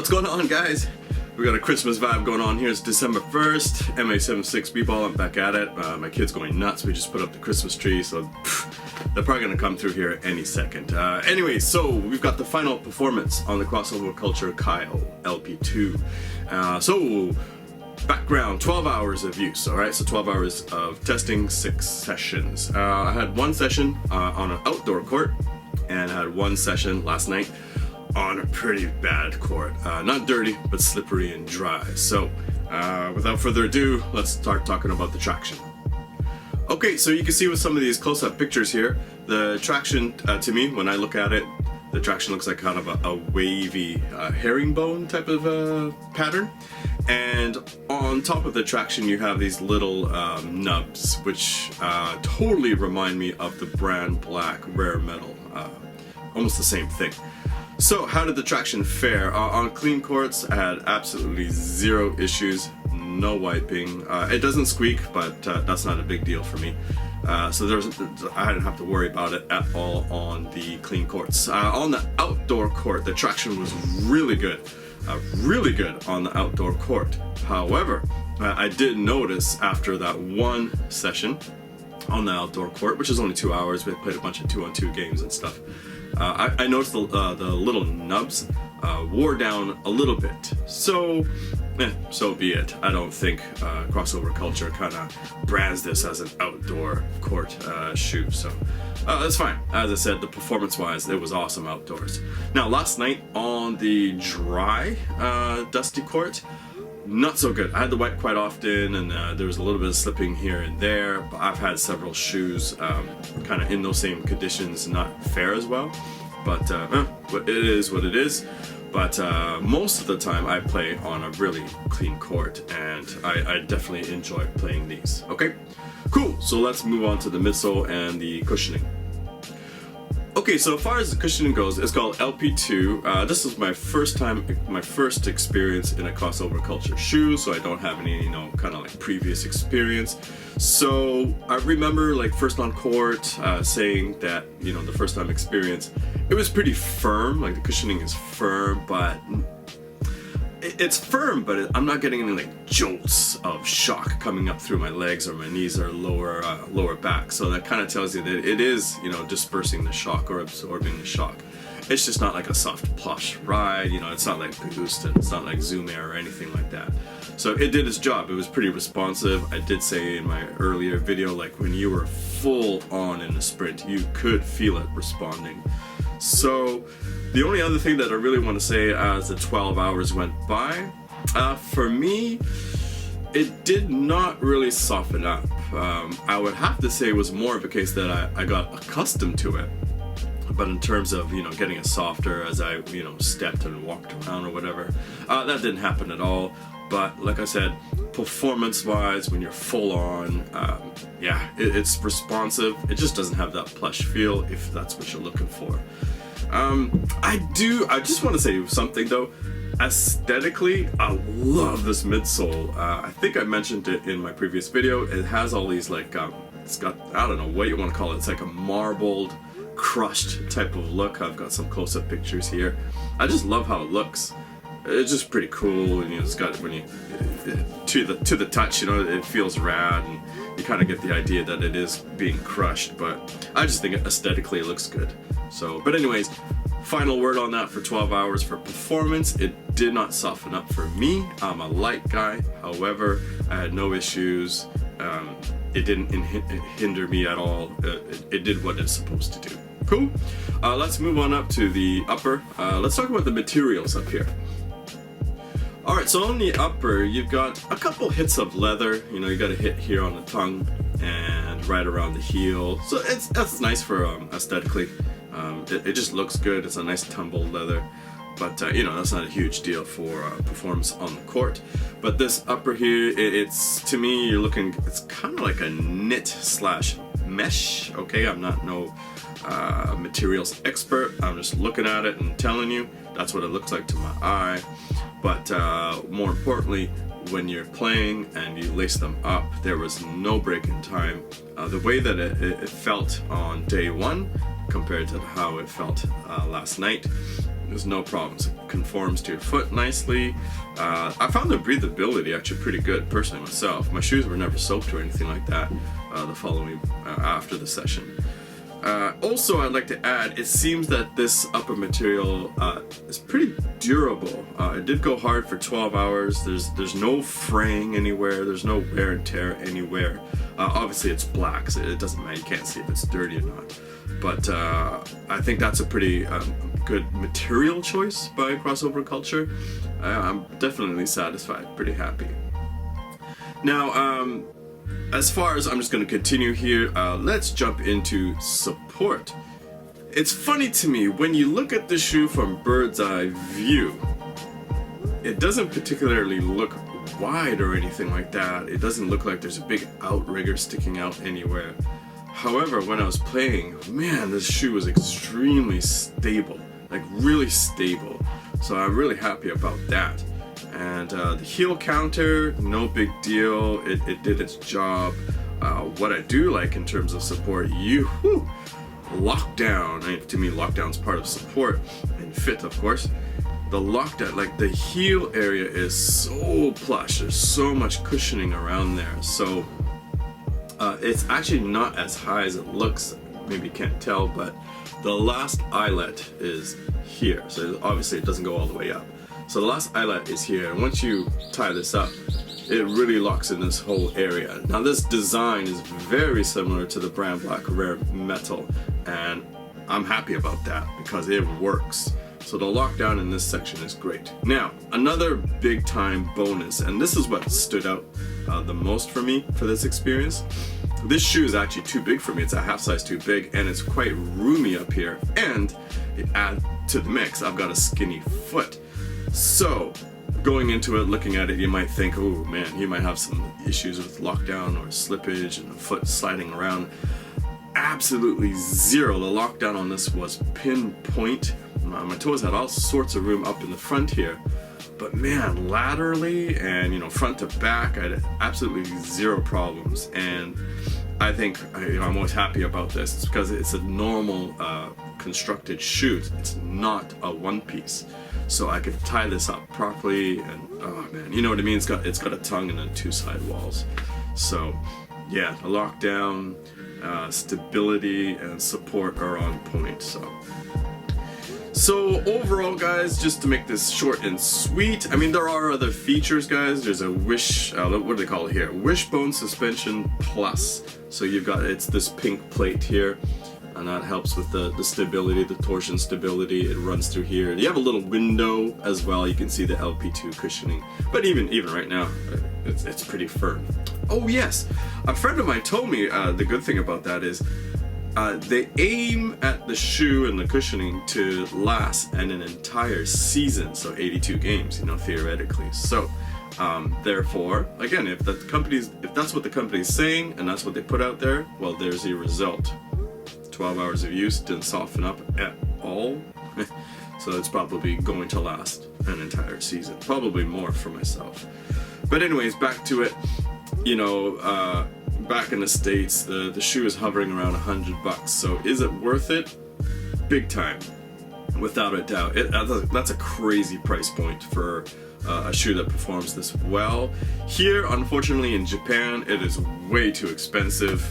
What's going on, guys? We got a Christmas vibe going on here. It's December 1st, MA76 B-Ball, I'm back at it. My kid's going nuts. We just put up the Christmas tree, so they're probably gonna come through here any second. Anyway, so we've got the final performance on the Crossover Culture Kayo LP2. So background, 12 hours of use, all right? So 12 hours of testing, 6 sessions. I had one session on an outdoor court, and I had one session last night on a pretty bad court. Not dirty, but slippery and dry. So without further ado, let's start talking about the traction. Okay, so you can see with some of these close-up pictures here, the traction, to me, when I look at it, the traction looks like kind of a wavy herringbone type of pattern. And on top of the traction, you have these little nubs, which totally remind me of the brand black rare metal. Almost the same thing. So how did the traction fare? On clean courts, I had absolutely zero issues, no wiping. It doesn't squeak, but that's not a big deal for me. So I didn't have to worry about it at all on the clean courts. On the outdoor court, the traction was really good on the outdoor court. However, I did notice after that one session on the outdoor court, which is only 2 hours, we played a bunch of 2-on-2 games and stuff. I noticed the little nubs wore down a little bit. So, so be it. I don't think Crossover Culture kind of brands this as an outdoor court shoe. So that's fine. As I said, the performance-wise, it was awesome outdoors. Now, last night on the dry, dusty court, not so good. I had to wipe quite often, and there was a little bit of slipping here and there, but I've had several shoes kind of in those same conditions not fare as well, but it is what it is. But most of the time I play on a really clean court, and I definitely enjoy playing these. Okay, cool, so let's move on to the midsole and the cushioning. Okay, so as far as the cushioning goes, it's called LP2. This is my first experience in a Crossover Culture shoe, so I don't have any, kind of like previous experience. So I remember like first on court saying that, the first time experience, it was pretty firm, like the cushioning is firm, but it's firm, but I'm not getting any like jolts of shock coming up through my legs or my knees or lower back. So that kind of tells you that it is, dispersing the shock or absorbing the shock. It's just not like a soft plush ride, it's not like Boost, and it's not like Zoom Air or anything like that. So it did its job. It was pretty responsive. I did say in my earlier video, like when you were full on in a sprint, you could feel it responding. So the only other thing that I really want to say as the 12 hours went by, for me, it did not really soften up. I would have to say it was more of a case that I got accustomed to it. But in terms of, getting it softer as I, stepped and walked around or whatever, that didn't happen at all. But like I said, performance-wise, when you're full on, it's responsive. It just doesn't have that plush feel if that's what you're looking for. I just want to say something though. Aesthetically, I love this midsole. I think I mentioned it in my previous video. It has all these like, it's got, I don't know what you want to call it. It's like a marbled, crushed type of look. I've got some close-up pictures here. I just love how it looks. It's just pretty cool, and it's got, when you to the touch, it feels rad, and you kind of get the idea that it is being crushed. But I just think aesthetically it looks good. So, but anyways, final word on that for 12 hours for performance. It did not soften up for me. I'm a light guy. However, I had no issues. It didn't hinder me at all. It did what it's supposed to do. Cool. Let's move on up to the upper. Let's talk about the materials up here. Alright, so on the upper, you've got a couple hits of leather. You got a hit here on the tongue and right around the heel. So that's nice for aesthetically. It just looks good. It's a nice tumbled leather. But, that's not a huge deal for performance on the court. But this upper here, it's, to me, it's kind of like a knit / mesh. Okay, I'm not no materials expert. I'm just looking at it and telling you that's what it looks like to my eye. But more importantly, when you're playing and you lace them up, there was no break in time. The way that it felt on day one compared to how it felt last night, There's no problems. It conforms to your foot nicely. I found the breathability actually pretty good, personally myself. My shoes were never soaked or anything like that the following after the session. Also, I'd like to add, it seems that this upper material is pretty durable. It did go hard for 12 hours. There's no fraying anywhere. There's no wear and tear anywhere. Obviously, it's black, so it doesn't matter. You can't see if it's dirty or not. But I think that's a pretty good material choice by Crossover Culture. I'm definitely satisfied, pretty happy. Now, as far as I'm just going to continue here, let's jump into support. It's funny to me, when you look at the shoe from bird's eye view, it doesn't particularly look wide or anything like that. It doesn't look like there's a big outrigger sticking out anywhere. However, when I was playing, man, this shoe was extremely stable, like really stable. So I'm really happy about that. And the heel counter, no big deal. It did its job. What I do like in terms of support, lockdown. I mean, to me, lockdown's part of support and fit, of course. The lockdown, like the heel area is so plush. There's so much cushioning around there. So it's actually not as high as it looks. Maybe you can't tell, but the last eyelet is here. So obviously it doesn't go all the way up. So the last eyelet is here, and once you tie this up, it really locks in this whole area. Now this design is very similar to the brand Black Rare Metal, and I'm happy about that because it works. So the lockdown in this section is great. Now, another big time bonus, and this is what stood out the most for me for this experience. This shoe is actually too big for me. It's a half size too big, and it's quite roomy up here. And it adds to the mix, I've got a skinny foot. So, going into it, looking at it, you might think, oh man, he might have some issues with lockdown or slippage and the foot sliding around. Absolutely zero. The lockdown on this was pinpoint. My toes had all sorts of room up in the front here. But man, laterally and front to back, I had absolutely zero problems. And I think I'm always happy about this. It's because it's a normal constructed shoe. It's not a one piece. So I could tie this up properly, and oh man, you know what I mean? It's got a tongue and then two side walls. So yeah, the lockdown, stability, and support are on point. So overall, guys, just to make this short and sweet, I mean, there are other features, guys. There's a what do they call it here? Wishbone Suspension Plus. So you've got, it's this pink plate here, and that helps with the stability, the torsion stability. It runs through here. You have a little window as well. You can see the LP2 cushioning. But even right now, it's pretty firm. Oh yes, a friend of mine told me the good thing about that is they aim at the shoe and the cushioning to last an entire season, so 82 games, theoretically. So therefore, again, if that's what the company's saying and that's what they put out there, well, there's your result. 12 hours of use, didn't soften up at all. So it's probably going to last an entire season, probably more for myself. But anyways, back to it. Back in the States, the shoe is hovering around $100. So is it worth it? Big time, without a doubt. That's a crazy price point for a shoe that performs this well. Here, unfortunately, in Japan, it is way too expensive.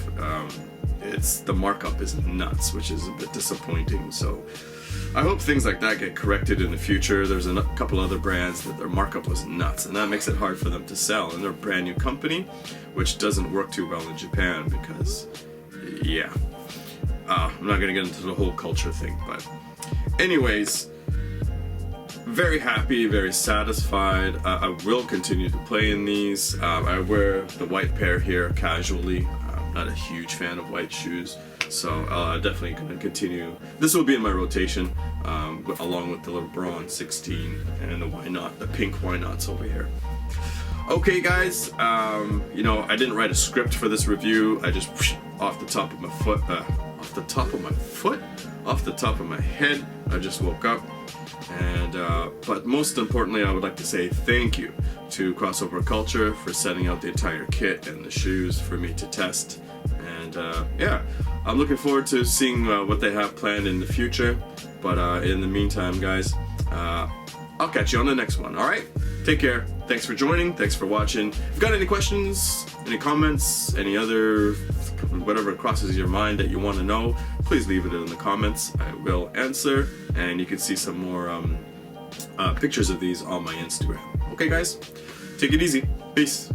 The markup is nuts, which is a bit disappointing. So I hope things like that get corrected in the future. There's a couple other brands that their markup was nuts, and that makes it hard for them to sell. And they're a brand new company, which doesn't work too well in Japan because, yeah. I'm not going to get into the whole culture thing, but anyways, very happy, very satisfied. I will continue to play in these. I wear the white pair here casually. I'm not a huge fan of white shoes. So definitely going to continue. This will be in my rotation, along with the little Braun 16 and the Why Not, the pink Why Nots over here. Okay, guys. I didn't write a script for this review. I just off the top of my head. I just woke up, and but most importantly, I would like to say thank you to Crossover Culture for sending out the entire kit and the shoes for me to test. And yeah, I'm looking forward to seeing what they have planned in the future. But in the meantime, guys, I'll catch you on the next one. All right, take care. Thanks for joining. Thanks for watching. If you've got any questions, any comments, any other whatever crosses your mind that you want to know, please leave it in the comments. I will answer, and you can see some more pictures of these on my Instagram. Okay, guys, take it easy. Peace.